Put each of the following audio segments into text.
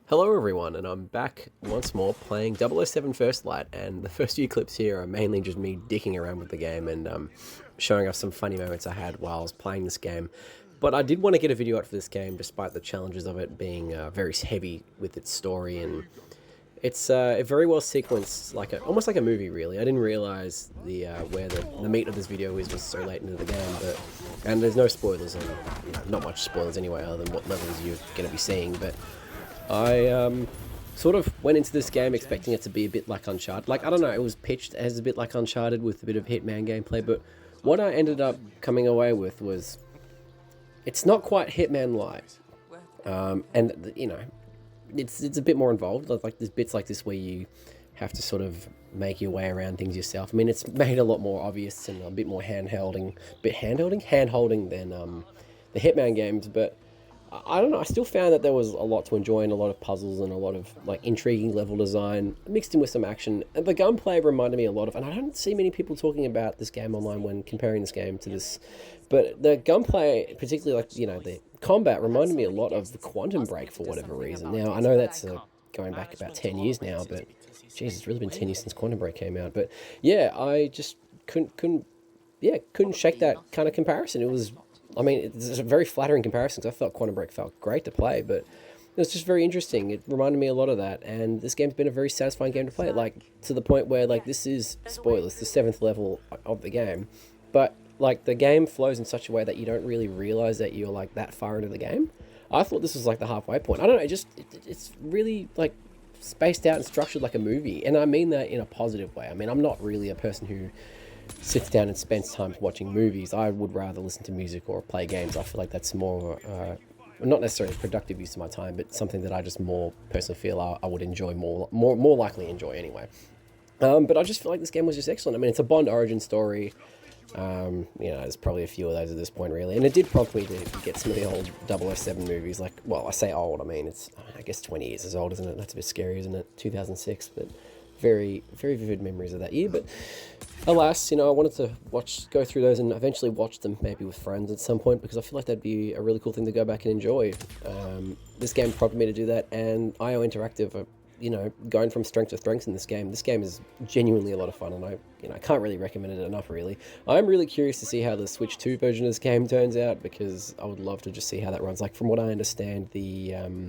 Hello everyone, and I'm back once more playing 007 First Light, and the first few clips here are mainly just me dicking around with the game and showing off some funny moments I had while I was playing this game. But I did want to get a video out for this game, despite the challenges of it being very heavy with its story, and it's very well sequenced, almost like a movie really. I didn't realize where the meat of this video is was so late into the game, and there's no spoilers, and not much spoilers anyway other than what levels you're going to be seeing, but I sort of went into this game expecting it to be a bit like Uncharted. Like, I don't know, it was pitched as a bit like Uncharted with a bit of Hitman gameplay, but what I ended up coming away with was it's not quite Hitman Lite. It's a bit more involved. Like there's bits like this where you have to sort of make your way around things yourself. I mean, it's made a lot more obvious and a bit more hand-holding than the Hitman games, but I don't know, I still found that there was a lot to enjoy and a lot of puzzles and a lot of like intriguing level design mixed in with some action. And the gunplay reminded me a lot of, and I don't see many people talking about this game online when comparing this game to this, but the gunplay, particularly the combat, reminded me a lot of the Quantum Break for whatever reason. Now, I know that's going back about 10 years now, but geez, it's really been 10 years since Quantum Break came out. But yeah, I just couldn't shake that kind of comparison. It's a very flattering comparison because I felt Quantum Break felt great to play, but it was just very interesting. It reminded me a lot of that, and this game's been a very satisfying game to play, like, to the point where, like, this is, spoilers, the 7th level of the game, but, like, the game flows in such a way that you don't really realize that you're, like, that far into the game. I thought this was, like, the halfway point. I don't know, it's really, like, spaced out and structured like a movie, and I mean that in a positive way. I mean, I'm not really a person who sits down and spends time watching movies. I would rather listen to music or play games. I feel like that's more, not necessarily productive use of my time, but something that I just more personally feel I would enjoy more likely enjoy anyway. But I just feel like this game was just excellent. I mean, it's a Bond origin story. There's probably a few of those at this point, really. And it did prompt me to get some of the old 007 movies. Like, well, I say old, I mean, it's, I guess, 20 years as old, isn't it? That's a bit scary, isn't it? 2006, but very, very vivid memories of that year. But alas, I wanted to go through those and eventually watch them maybe with friends at some point, because I feel like that'd be a really cool thing to go back and enjoy. This game prompted me to do that, and IO Interactive are, going from strength to strength in this game. This game is genuinely a lot of fun, and I can't really recommend it enough, really. I'm really curious to see how the Switch 2 version of this game turns out, because I would love to just see how that runs. Like, from what I understand, the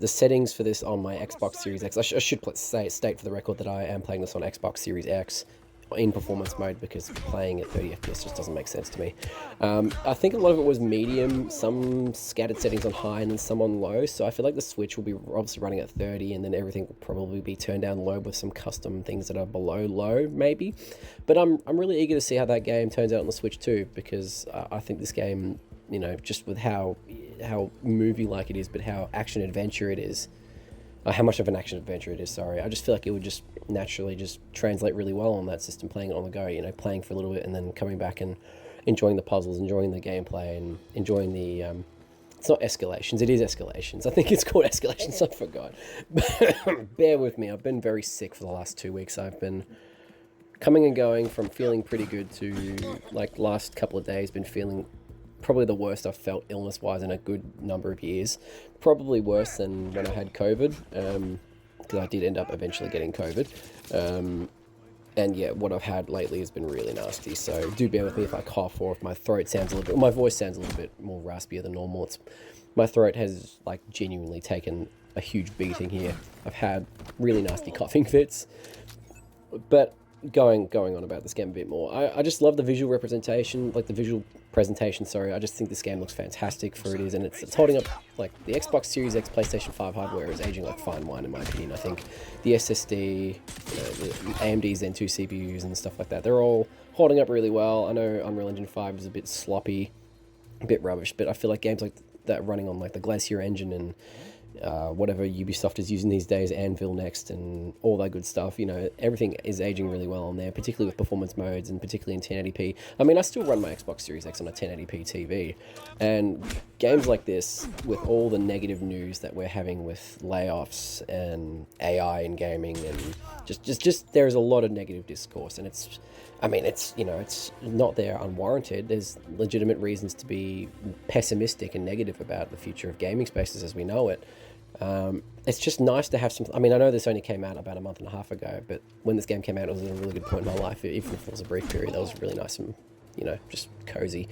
settings for this on my Xbox Series X, I should state for the record that I am playing this on Xbox Series X in performance mode, because playing at 30 FPS just doesn't make sense to me. I think a lot of it was medium, some scattered settings on high and then some on low, so I feel like the Switch will be obviously running at 30, and then everything will probably be turned down low with some custom things that are below low, maybe. But I'm really eager to see how that game turns out on the Switch too, because I think this game, just with how movie-like it is, but how action-adventure it is, how much of an action-adventure it is, sorry, I just feel like it would just naturally just translate really well on that system, playing it on the go, playing for a little bit and then coming back and enjoying the puzzles, enjoying the gameplay, and enjoying the, it's not escalations, it is escalations. I think it's called escalations, I forgot. Bear with me, I've been very sick for the last 2 weeks. I've been coming and going from feeling pretty good to, like, last couple of days, been feeling probably the worst I've felt illness-wise in a good number of years. Probably worse than when I had COVID, because I did end up eventually getting COVID. And yeah, what I've had lately has been really nasty, so do bear with me if I cough or if my throat sounds a little bit, my voice sounds a little bit more raspier than normal. My throat has, like, genuinely taken a huge beating here. I've had really nasty coughing fits, but going on about this game a bit more, I just love the visual representation, like the visual presentation, sorry. I just think this game looks fantastic for it is, and it's holding up. Like, the Xbox Series X, PlayStation 5 hardware is aging like fine wine, in my opinion. I think the SSD, the AMD Zen 2 CPUs and stuff like that, they're all holding up really well. I know Unreal Engine 5 is a bit sloppy, a bit rubbish, but I feel like games like that running on, like, the Glacier engine and whatever Ubisoft is using these days, Anvil Next and all that good stuff, everything is aging really well on there, particularly with performance modes and particularly in 1080p. I mean, I still run my Xbox Series X on a 1080p TV, and games like this, with all the negative news that we're having with layoffs and AI in gaming, and just there's a lot of negative discourse, and it's not there unwarranted. There's legitimate reasons to be pessimistic and negative about the future of gaming spaces as we know it. It's just nice to have some. I mean, I know this only came out about a month and a half ago, but when this game came out, it was at a really good point in my life. Even if it was a brief period, that was really nice and, you know, just cozy.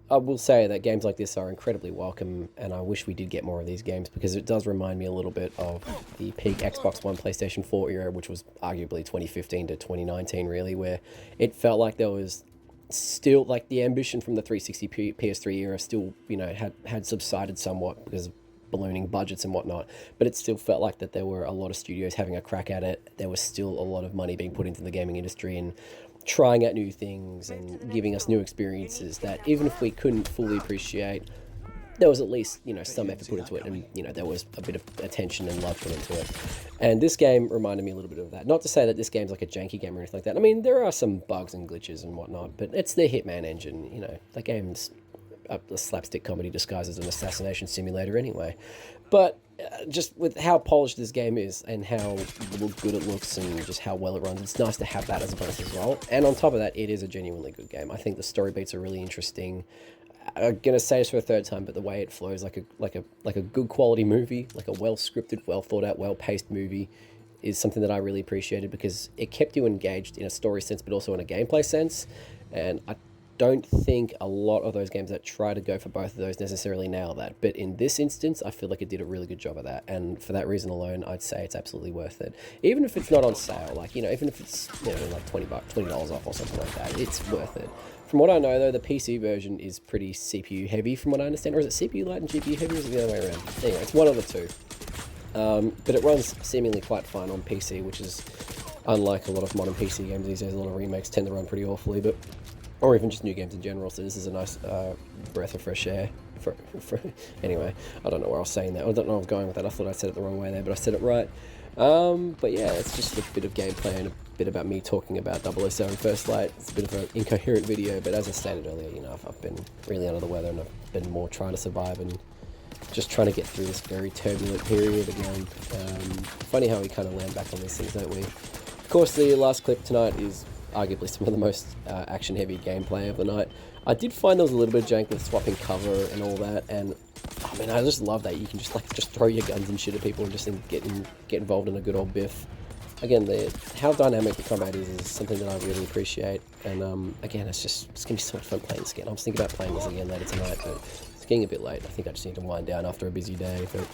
I will say that games like this are incredibly welcome, and I wish we did get more of these games, because it does remind me a little bit of the peak Xbox One, PlayStation 4 era, which was arguably 2015 to 2019, really, where it felt like there was still, like, the ambition from the 360 PS3 era still, you know, had subsided somewhat because of ballooning budgets and whatnot, but it still felt like that there were a lot of studios having a crack at it. There was still a lot of money being put into the gaming industry and trying out new things and giving us new experiences that, even if we couldn't fully appreciate, there was at least, you know, some effort put into it, and, you know, there was a bit of attention and love put into it. And this game reminded me a little bit of that. Not to say that this game's like a janky game or anything like that. I mean, there are some bugs and glitches and whatnot, but it's the Hitman engine. You know, the game's a slapstick comedy disguised as an assassination simulator anyway. But just with how polished this game is and how good it looks and just how well it runs, it's nice to have that as a bonus as well. And on top of that, it is a genuinely good game. I think the story beats are really interesting. I'm gonna say this for a third time, but the way it flows like a good quality movie, like a well scripted, well thought out, well paced movie, is something that I really appreciated, because it kept you engaged in a story sense, but also in a gameplay sense. And I don't think a lot of those games that try to go for both of those necessarily nail that. But in this instance, I feel like it did a really good job of that. And for that reason alone, I'd say it's absolutely worth it. Even if it's not on sale, like, you know, even if it's, you know, like $20 off or something like that, it's worth it. From what I know, though, the PC version is pretty CPU heavy, from what I understand. Or is it CPU light and GPU heavy, or is it the other way around? Anyway, it's one of the two. But it runs seemingly quite fine on PC, which is unlike a lot of modern PC games these days. A lot of remakes tend to run pretty awfully, but or even just new games in general. So this is a nice breath of fresh air. Anyway, I don't know where I was saying that. I don't know where I was going with that. I thought I said it the wrong way there, but I said it right. But yeah, it's just a bit of gameplay and a bit about me talking about 007 First Light. It's a bit of an incoherent video, but as I stated earlier, you know, I've been really under the weather, and I've been more trying to survive and just trying to get through this very turbulent period again. Funny how we kind of land back on these things, don't we? Of course, the last clip tonight is arguably some of the most action-heavy gameplay of the night. I did find there was a little bit of jank with swapping cover and all that, and I mean, I just love that you can just throw your guns and shit at people and just get involved in a good old biff. Again, how dynamic the combat is something that I really appreciate, and again, it's gonna be so much fun playing this again. I was thinking about playing this again later tonight, but it's getting a bit late. I think I just need to wind down after a busy day, but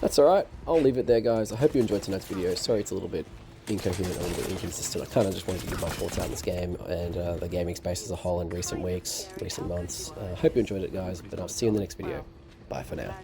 that's alright. I'll leave it there, guys. I hope you enjoyed tonight's video. Sorry it's a little bit incoherent, a little bit inconsistent. I kind of just wanted to give my thoughts out on this game and the gaming space as a whole in recent weeks, recent months. Hope you enjoyed it, guys, but I'll see you in the next video. Bye for now.